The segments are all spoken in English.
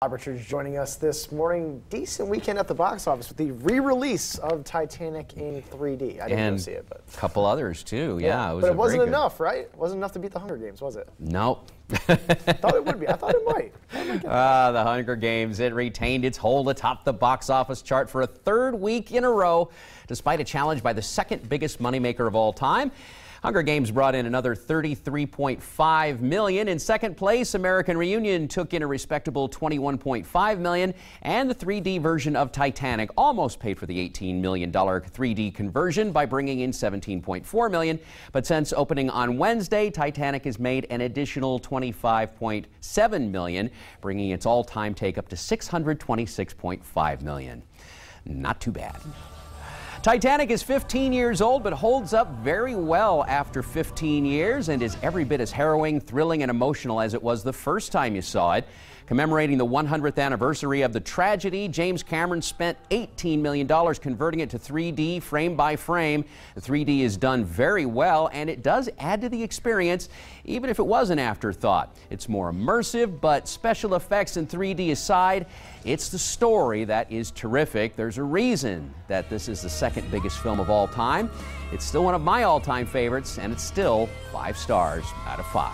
Bob Richards joining us this morning. Decent weekend at the box office with the re-release of Titanic in 3D. I didn't go see it, but a couple others too. Yeah, but it wasn't enough, right? It wasn't enough to beat the Hunger Games, was it? Nope. I thought it would be. I thought it might. The Hunger Games, it retained its hold atop the box office chart for a third week in a row, despite a challenge by the second biggest moneymaker of all time. Hunger Games brought in another $33.5 million. In second place, American Reunion took in a respectable $21.5 million, and the 3D version of Titanic almost paid for the $18 million 3D conversion by bringing in $17.4 million. But since opening on Wednesday, Titanic has made an additional $25.7 million, bringing its all-time take up to $626.5 million. Not too bad. Titanic is 15 years old, but holds up very well after 15 years and is every bit as harrowing, thrilling, and emotional as it was the first time you saw it. Commemorating the 100th anniversary of the tragedy, James Cameron spent $18 million converting it to 3D frame by frame. The 3D is done very well, and it does add to the experience, even if it was an afterthought. It's more immersive, but special effects in 3D aside, it's the story that is terrific. There's a reason that this is the second biggest film of all time. It's still one of my all-time favorites, and it's still 5 stars out of 5.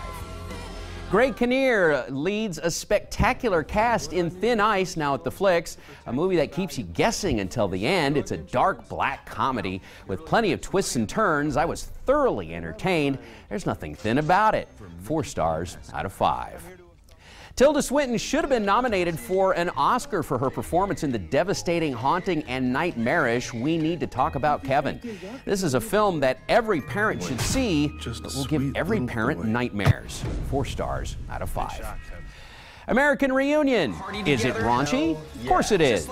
Greg Kinnear leads a spectacular cast in Thin Ice now at the flicks, a movie that keeps you guessing until the end. It's a dark black comedy with plenty of twists and turns. I was thoroughly entertained. There's nothing thin about it. 4 stars out of 5. Tilda Swinton should have been nominated for an Oscar for her performance in the devastating, haunting, and nightmarish We Need to Talk About Kevin. This is a film that every parent should see, but will give every parent nightmares. 4 stars out of 5. American Reunion. Is it raunchy? Of course it is.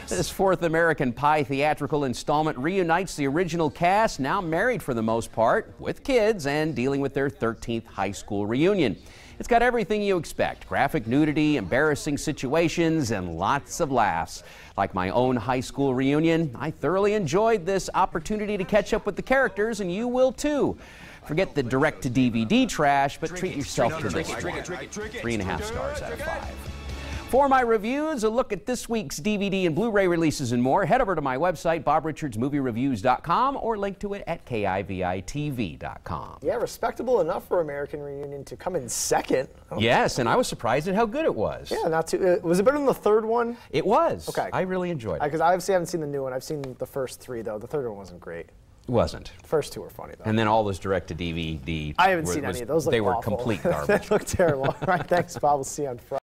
This fourth American Pie theatrical installment reunites the original cast, now married for the most part, with kids and dealing with their 13th high school reunion. It's got everything you expect: graphic nudity, embarrassing situations, and lots of laughs. Like my own high school reunion, I thoroughly enjoyed this opportunity to catch up with the characters, and you will too. Forget the direct-to-DVD trash, but treat yourself to this one. 3.5 stars out of 5. For my reviews, a look at this week's DVD and Blu-ray releases and more, head over to my website, BobRichardsMovieReviews.com, or link to it at KIVI-TV.com. Yeah, respectable enough for American Reunion to come in second. Yes, and I was surprised at how good it was. Yeah, not too. Was it better than the third one? It was. Okay. I really enjoyed it. Because I obviously haven't seen the new one. I've seen the first 3, though. The third one wasn't great. It wasn't. The first 2 were funny, though. And then all those direct-to-DVD. I haven't seen any of those. They were awful. complete garbage. They look terrible. All right, thanks, Bob. We'll see you on Friday.